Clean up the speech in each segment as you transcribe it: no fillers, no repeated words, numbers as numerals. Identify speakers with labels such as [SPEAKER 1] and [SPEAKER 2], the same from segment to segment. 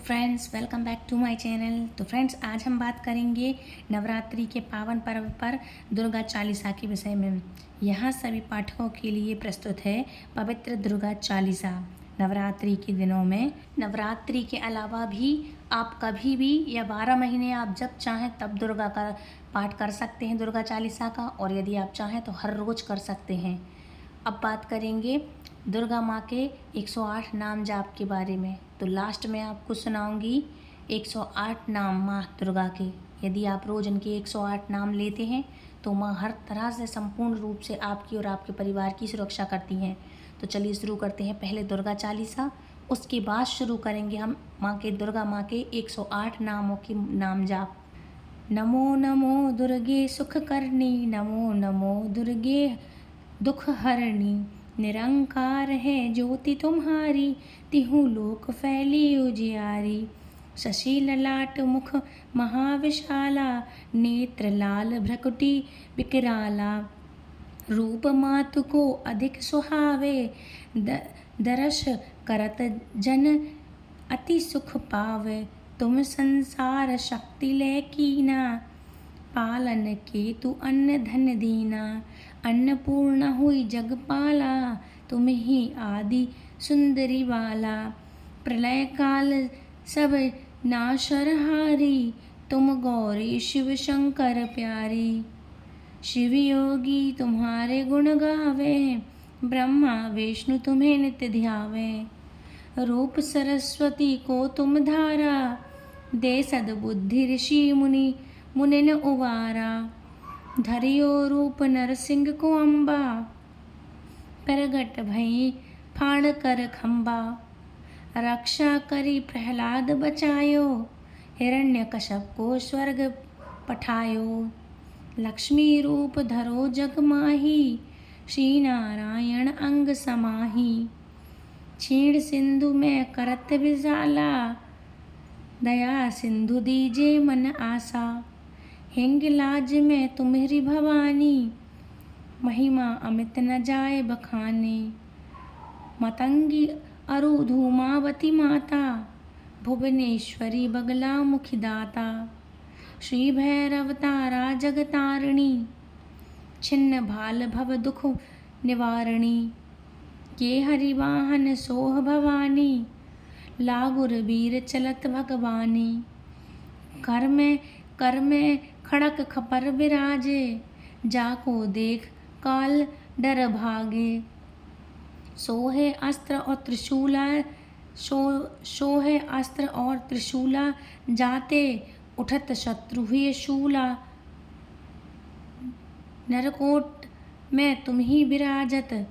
[SPEAKER 1] Friends, welcome back to my channel. तो friends, आज हम बात करेंगे नवरात्रि के पावन पर्व पर दुर्गा चालीसा के विषय में। यहाँ सभी पाठकों के लिए प्रस्तुत है पवित्र दुर्गा चालीसा। नवरात्रि के दिनों में नवरात्रि के अलावा भी आप कभी भी या 12 महीने आप जब चाहें तब दुर्गा का पाठ कर सकते हैं, दुर्गा चालीसा का। और यदि आप चाहें तो हर रोज़ कर सकते हैं। अब बात करेंगे दुर्गा माँ के 108 नाम जाप के बारे में। तो लास्ट में आपको सुनाऊंगी 108 नाम माँ दुर्गा के। यदि आप रोज़ इनके 108 नाम लेते हैं तो माँ हर तरह से संपूर्ण रूप से आपकी और आपके परिवार की सुरक्षा करती हैं। तो चलिए शुरू करते हैं पहले दुर्गा चालीसा, उसके बाद शुरू करेंगे हम दुर्गा माँ के 108 नामों के नाम जाप। नमो नमो दुर्गे सुख करनी, नमो नमो दुर्गे दुख हरणी। निरंकार है ज्योति तुम्हारी, तिहु लोक फैली उजियारी। शशि ललाट मुख महाविशाला, नेत्र लाल भ्रकुटी विकराला। रूप मातु को अधिक सुहावे, दरस करत जन अति सुख पावे। तुम संसार शक्ति ले कीना, पालन के तू अन्न धन दीना। अन्नपूर्णा हुई जगपाला, तुम ही आदि सुंदरी बाला। प्रलय काल सब नाशरहारी, तुम गौरी शिव शंकर प्यारी। शिव योगी तुम्हारे गुण गावे, ब्रह्मा विष्णु तुम्हें नित्य ध्यावे। रूप सरस्वती को तुम धारा, दे सद्बुद्धि ऋषि मुनि मुनिन उवारा। धरियो रूप नरसिंह को अम्बा, प्रगट भई फाड़ कर खम्बा। रक्षा करी प्रहलाद बचायो, हिरण्यकश्यप को स्वर्ग पठायो। लक्ष्मी रूप धरो जग माही, श्री नारायण अंग समाही। क्षीण सिंधु में करत विशाला, दया सिंधु दीजे मन आशा। हिंगलाज में तुम्हारी भवानी, महिमा अमित न जाए बखाने। मतंगी अरु धूमावती माता, भुवनेश्वरी बगला मुखी दाता। श्री भैरव तारा जगतारिणी, छिन्न भाल भव दुख निवारणी। के हरिवाहन सोह भवानी, लागुर वीर चलत भगवानी। कर में खड़क खपर विराजे, जाको देख काल डर भागे। सोहे अस्त्र और त्रिशूला, सोहे अस्त्र और त्रिशूला, जाते उठत शत्रु हुए शूला। नरकोट में तुम ही विराजत,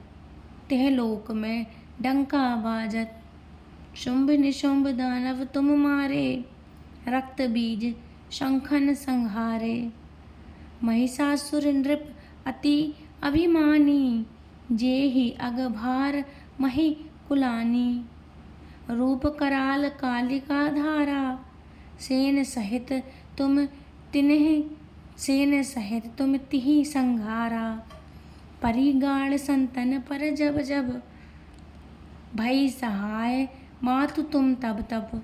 [SPEAKER 1] तेह लोक में डंका बाजत। शुंभ निशुंभ दानव तुम मारे, रक्त बीज शंखन संहारे। महिषासुर नृप अति अभिमानी, जेहि अगभार मही कुलानी। रूप कराल कालिका धारा, सेन सहित तुम तिहि संघारा। परिगाण संतन पर जब जब, भई सहाय मातु तुम तब तब।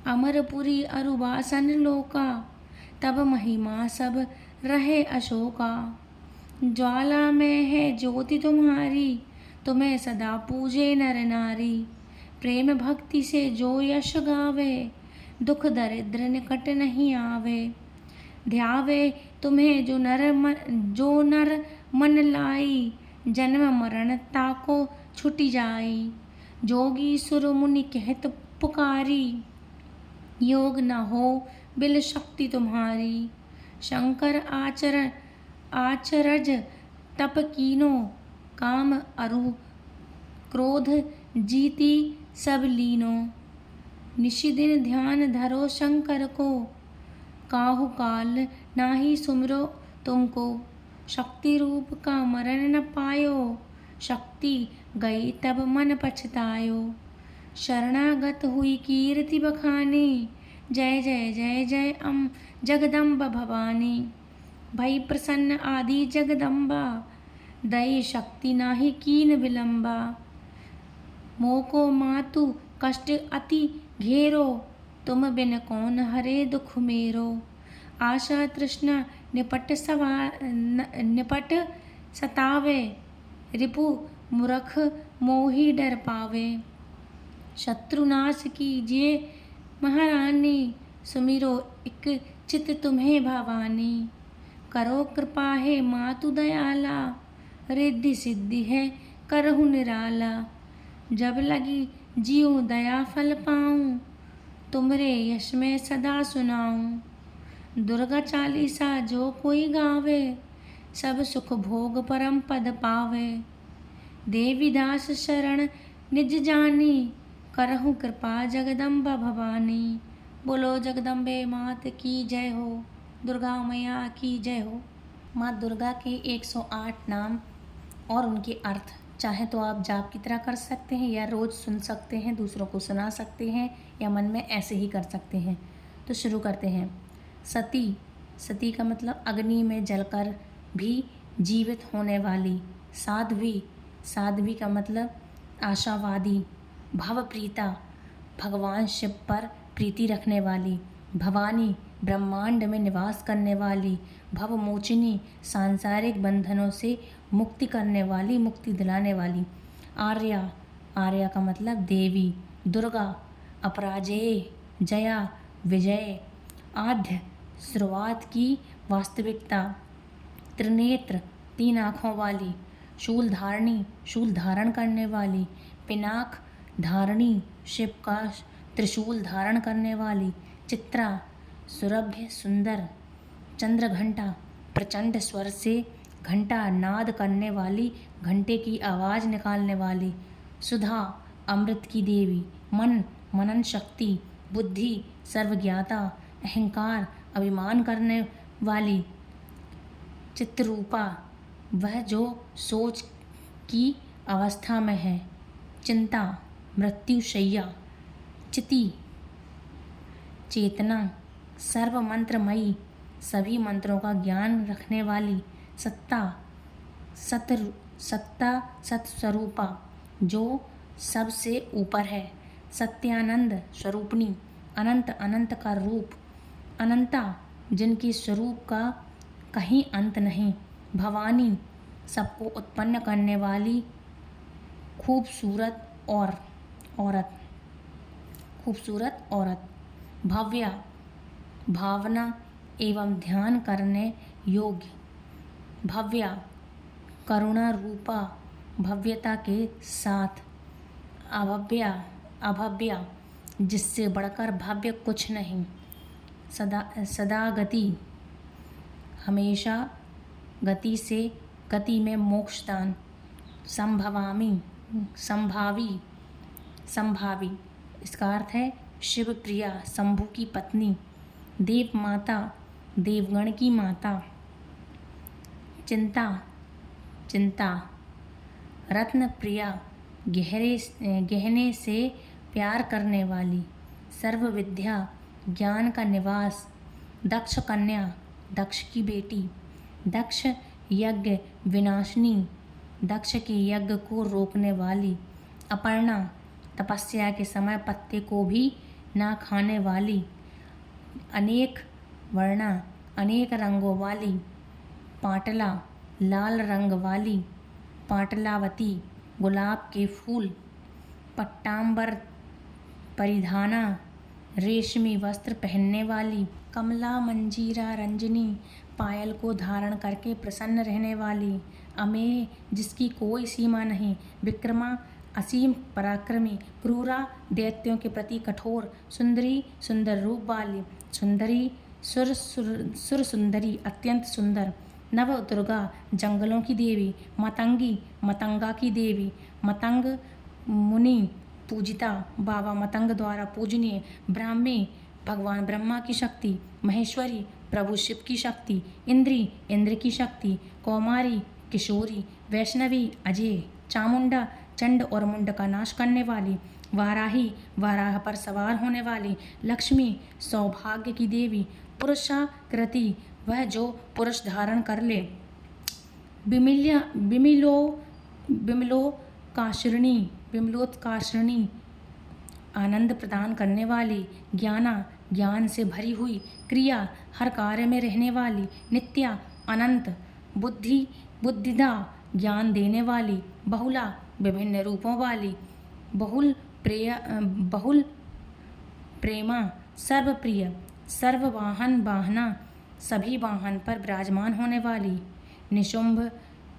[SPEAKER 1] अमरपुरी अरुवासन लोका, तब महिमा सब रहे अशोका। ज्वाला में है ज्योति तुम्हारी, तुम्हें सदा पूजे नर नारी। प्रेम भक्ति से जो यश गावे, दुख दरिद्र निकट नहीं आवे। ध्यावे तुम्हें जो नर मन लाई, जन्म मरण ताको छुटी जाई। जोगी सुर मुनि कहत पुकारी, योग न हो बिल शक्ति तुम्हारी। शंकर आचरज तप कीनो, काम अरु क्रोध जीती सब लीनो। निशिदिन ध्यान धरो शंकर को, काहु काल नाही सुमरो तुमको। शक्ति रूप का मरण न पायो, शक्ति गई तब मन पछतायो। शरणागत हुई कीर्ति बखानी, जय जय जय जय जगदम्ब भवानी। भई प्रसन्न आदि जगदम्बा, दई शक्ति नाही कीन विलंबा। मोको मातु कष्ट अति घेरो, तुम बिन कौन हरे दुख मेरो। आशा तृष्णा निपट सतावे, रिपु मूर्ख मोहि डर पावे। शत्रुनाश कीजिए महारानी, सुमिरो इक चित तुम्हें भवानी। करो कृपा है मातु दयाला, रिद्धि सिद्धि है करहु निराला। जब लगी जियो दया फल पाऊँ, तुमरे यश में सदा सुनाऊँ। दुर्गा चालीसा जो कोई गावे, सब सुख भोग परम पद पावे। देवी दास शरण निज जानी, करहु कृपा जगदम्बा भवानी। बोलो जगदम्बे मात की जय हो, दुर्गा मैया की जय हो। माँ दुर्गा के 108 नाम और उनके अर्थ चाहे तो आप जाप की तरह कर सकते हैं, या रोज़ सुन सकते हैं, दूसरों को सुना सकते हैं, या मन में ऐसे ही कर सकते हैं। तो शुरू करते हैं। सती, सती का मतलब अग्नि में जलकर भी जीवित होने वाली। साध्वी, साध्वी का मतलब आशावादी। भवप्रीता, भगवान शिव पर प्रीति रखने वाली। भवानी, ब्रह्मांड में निवास करने वाली। भवमोचिनी, सांसारिक बंधनों से मुक्ति करने वाली, मुक्ति दिलाने वाली। आर्या, आर्या का मतलब देवी। दुर्गा, अपराजेय, जया, विजय। आद्य, शुरुआत की वास्तविकता। त्रिनेत्र, 3 आँखों वाली। शूल धारणी, शूल धारण करने वाली। पिनाक धारणी, शिव का त्रिशूल धारण करने वाली। चित्रा, सुरभ्य सुंदर। चंद्रघंटा, प्रचंड स्वर से घंटा नाद करने वाली, घंटे की आवाज़ निकालने वाली। सुधा, अमृत की देवी। मन, मनन शक्ति। बुद्धि, सर्वज्ञाता। अहंकार, अभिमान करने वाली। चित्रूपा, वह जो सोच की अवस्था में है। चिंता, मृत्युशैया। चिति, चेतना, सर्व मंत्रमयी, सभी मंत्रों का ज्ञान रखने वाली। सत्ता, सत्ता सत्स्वरूपा, जो सबसे ऊपर है। सत्यानंद स्वरूपणी, अनंत, अनंत का रूप। अनंता, जिनके स्वरूप का कहीं अंत नहीं। भवानी, सबको उत्पन्न करने वाली खूबसूरत औरत, खूबसूरत औरत। भव्या, भावना एवं ध्यान करने योग्य। भव्या, करुणा रूपा, भव्यता के साथ। अभव्या, अभव्या, जिससे बढ़कर भव्य कुछ नहीं। सदा गति, हमेशा गति से, गति में मोक्षदान। संभवामी, संभावी, संभावी, इसका अर्थ है शिव प्रिया, शंभु की पत्नी। देव माता, देवगण की माता। चिंता, चिंता। रत्न प्रिया, गहने से प्यार करने वाली। सर्व विद्या, ज्ञान का निवास। दक्ष कन्या, दक्ष की बेटी। दक्ष यज्ञ विनाशिनी, दक्ष के यज्ञ को रोकने वाली। अपर्णा, तपस्या के समय पत्ते को भी ना खाने वाली। अनेक वर्णा, अनेक रंगों वाली। पाटला, लाल रंग वाली। पाटलावती, गुलाब के फूल। पट्टांबर परिधाना, रेशमी वस्त्र पहनने वाली। कमला मंजीरा रंजनी, पायल को धारण करके प्रसन्न रहने वाली। अमेय, जिसकी कोई सीमा नहीं। विक्रमा, असीम पराक्रमी। क्रूरा, दैत्यों के प्रति कठोर। सुंदरी, सुंदर रूप वाली। सुंदरी, सुर सुंदरी, अत्यंत सुंदर। नव दुर्गा, जंगलों की देवी। मतंगी, मतंगा की देवी। मतंग मुनि पूजिता, बाबा मतंग द्वारा पूजनीय। ब्राह्मी, भगवान ब्रह्मा की शक्ति। महेश्वरी, प्रभु शिव की शक्ति। इंद्री, इंद्र की शक्ति। कौमारी, किशोरी। वैष्णवी, अजय। चामुंडा, चंड और मुंड का नाश करने वाली। वाराही, वाराह पर सवार होने वाली। लक्ष्मी, सौभाग्य की देवी। पुरुषाकृति, वह जो पुरुष धारण कर ले। बिमलोत्काशिणी, आनंद प्रदान करने वाली, ज्ञाना ज्ञान से भरी हुई, क्रिया हर कार्य में रहने वाली, नित्या अनंत, बुद्धि बुद्धिदा ज्ञान देने वाली, बहुला विभिन्न रूपों वाली, बहुल प्रेमा सर्वप्रिय, सर्ववाहन वाहना सभी वाहन पर विराजमान होने वाली, निशुंभ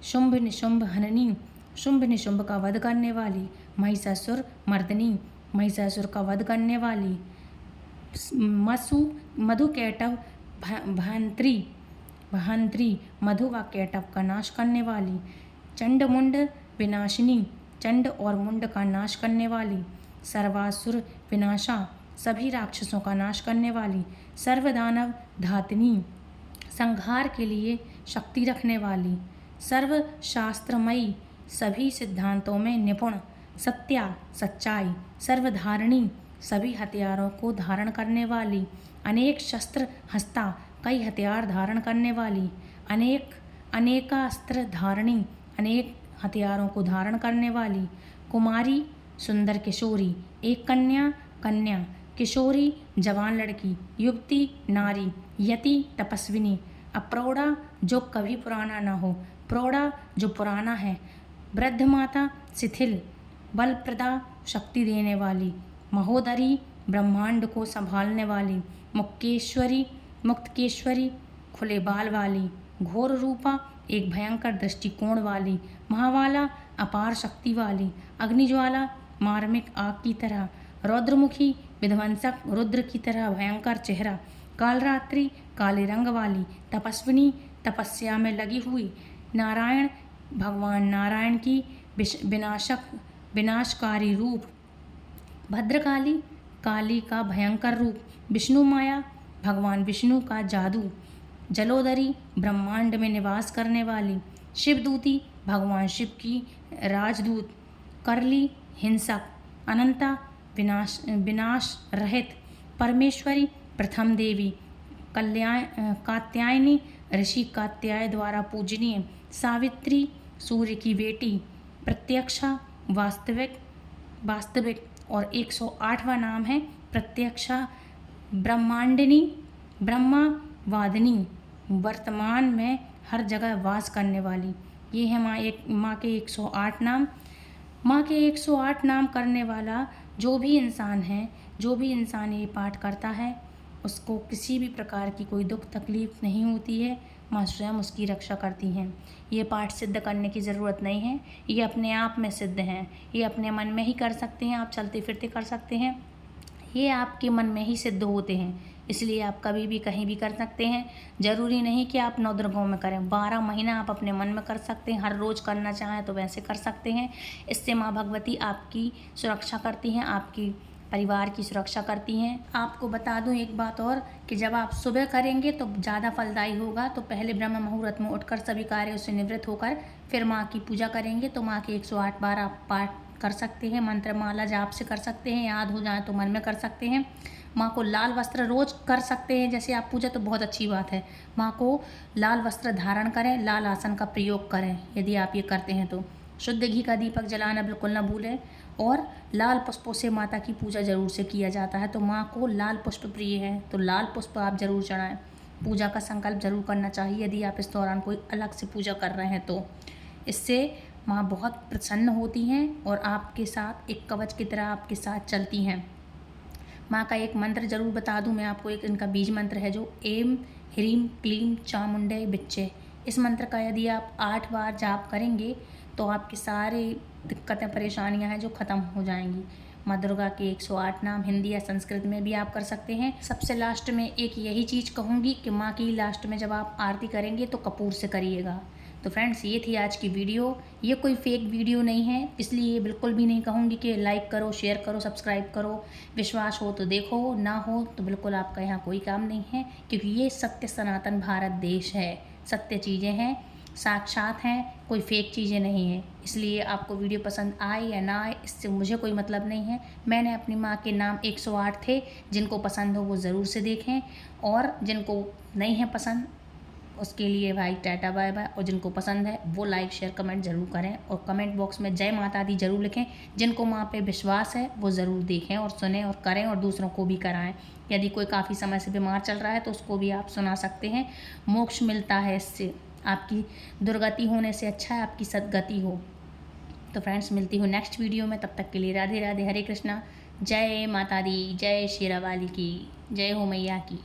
[SPEAKER 1] शुंभ निशुंभ हननी शुंभ निशुंभ का वध करने वाली, महिषासुर मर्दनी महिषासुर का वध करने वाली, मधुकैटव भयंत्री मधु व कैटव का नाश करने वाली, चंडमुंड विनाशिनी चंड और मुंड का नाश करने वाली, सर्वासुर विनाशा सभी राक्षसों का नाश करने वाली, सर्वदानव धातनी संहार के लिए शक्ति रखने वाली, सर्व शास्त्रमयी सभी सिद्धांतों में निपुण, सत्या सच्चाई, सर्वधारिणी सभी हथियारों को धारण करने वाली, अनेक शस्त्र हस्ता कई हथियार धारण करने वाली, अनेकास्त्र धारणी अनेक हथियारों को धारण करने वाली, कुमारी सुंदर किशोरी, एक कन्या कन्या, किशोरी जवान लड़की, युवती नारी, यति तपस्विनी, अप्रौढ़ा जो कभी पुराना ना हो, प्रौढ़ा जो पुराना है, वृद्ध माता शिथिल, बलप्रदा शक्ति देने वाली, महोदरी ब्रह्मांड को संभालने वाली, मुक्तकेश्वरी खुले बाल वाली, घोर रूपा एक भयंकर दृष्टिकोण वाली, महावाला अपार शक्ति वाली, अग्निज्वाला मार्मिक आग की तरह, रौद्रमुखी विध्वंसक रुद्र की तरह भयंकर चेहरा, कालरात्रि काले रंग वाली, तपस्विनी तपस्या में लगी हुई, नारायण भगवान नारायण की विनाशकारी रूप, भद्रकाली काली का भयंकर रूप, विष्णु माया भगवान विष्णु का जादू, जलोदरी ब्रह्मांड में निवास करने वाली, शिवदूती भगवान शिव की राजदूत, करली हिंसक, अनंता विनाश रहित, परमेश्वरी प्रथम देवी, कात्यायनी ऋषि कात्याय द्वारा पूजनीय, सावित्री सूर्य की बेटी, प्रत्यक्षा वास्तविक और 108वां नाम है प्रत्यक्षा, ब्रह्मांडिनी ब्रह्मावादिनी, वर्तमान में हर जगह वास करने वाली। ये है माँ के 108 नाम। माँ के 108 नाम करने वाला जो भी इंसान ये पाठ करता है उसको किसी भी प्रकार की कोई दुख तकलीफ नहीं होती है। माँ स्वयं उसकी रक्षा करती हैं। ये पाठ सिद्ध करने की ज़रूरत नहीं है, ये अपने आप में सिद्ध हैं। ये अपने मन में ही कर सकते हैं, आप चलते फिरते कर सकते हैं, ये आपके मन में ही सिद्ध होते हैं। इसलिए आप कभी भी कहीं भी कर सकते हैं। ज़रूरी नहीं कि आप 9 दुर्गाओं में करें, 12 महीना आप अपने मन में कर सकते हैं। हर रोज़ करना चाहें तो वैसे कर सकते हैं। इससे माँ भगवती आपकी सुरक्षा करती हैं, आपकी परिवार की सुरक्षा करती हैं। आपको बता दूं एक बात और कि जब आप सुबह करेंगे तो ज़्यादा फलदायी होगा। तो पहले ब्रह्म मुहूर्त में उठकर सभी कार्यों से निवृत्त होकर फिर माँ की पूजा करेंगे तो माँ के 108 बार आप पाठ कर सकते हैं। मंत्र माला जाप से कर सकते हैं, याद हो जाए तो मन में कर सकते हैं। माँ को लाल वस्त्र रोज कर सकते हैं। जैसे आप पूजा तो बहुत अच्छी बात है, माँ को लाल वस्त्र धारण करें, लाल आसन का प्रयोग करें। यदि आप ये करते हैं तो शुद्ध घी का दीपक जलाना बिल्कुल ना भूलें। और लाल पुष्पों से माता की पूजा जरूर से किया जाता है। तो माँ को लाल पुष्प प्रिय है तो लाल पुष्प आप जरूर चढ़ाएं। पूजा का संकल्प जरूर करना चाहिए यदि आप इस दौरान कोई अलग से पूजा कर रहे हैं तो। इससे माँ बहुत प्रसन्न होती हैं और आपके साथ एक कवच की तरह आपके साथ चलती हैं। माँ का एक मंत्र जरूर बता दूं मैं आपको। एक इनका बीज मंत्र है जो एम ह्रीम क्लीम चामुंडे बिच्चे। इस मंत्र का यदि आप 8 बार जाप करेंगे तो आपकी सारी दिक्कतें परेशानियां हैं जो ख़त्म हो जाएंगी। माँ दुर्गा के 108 नाम हिंदी या संस्कृत में भी आप कर सकते हैं। सबसे लास्ट में एक यही चीज़ कहूँगी कि माँ की लास्ट में जब आप आरती करेंगे तो कपूर से करिएगा। तो फ्रेंड्स, ये थी आज की वीडियो। ये कोई फेक वीडियो नहीं है, इसलिए ये बिल्कुल भी नहीं कहूँगी कि लाइक करो, शेयर करो, सब्सक्राइब करो। विश्वास हो तो देखो, ना हो तो बिल्कुल आपका यहाँ कोई काम नहीं है, क्योंकि ये सत्य सनातन भारत देश है। सत्य चीज़ें हैं, साक्षात हैं, कोई फेक चीज़ें नहीं है। इसलिए आपको वीडियो पसंद आए या ना आए इससे मुझे कोई मतलब नहीं है। मैंने अपनी माँ के नाम 108 थे, जिनको पसंद हो वो ज़रूर से देखें, और जिनको नहीं है पसंद उसके लिए भाई टाटा बाय बाय। और जिनको पसंद है वो लाइक शेयर कमेंट ज़रूर करें और कमेंट बॉक्स में जय माता दी ज़रूर लिखें। जिनको माँ पे विश्वास है वो ज़रूर देखें और सुने और करें और दूसरों को भी कराएं। यदि कोई काफ़ी समय से बीमार चल रहा है तो उसको भी आप सुना सकते हैं, मोक्ष मिलता है इससे। आपकी दुर्गति होने से अच्छा है आपकी सदगति हो। तो फ्रेंड्स मिलती हूँ नेक्स्ट वीडियो में, तब तक के लिए राधे राधे, हरे कृष्णा, जय माता दी, जय शेरा वाली की, जय हो मैया की।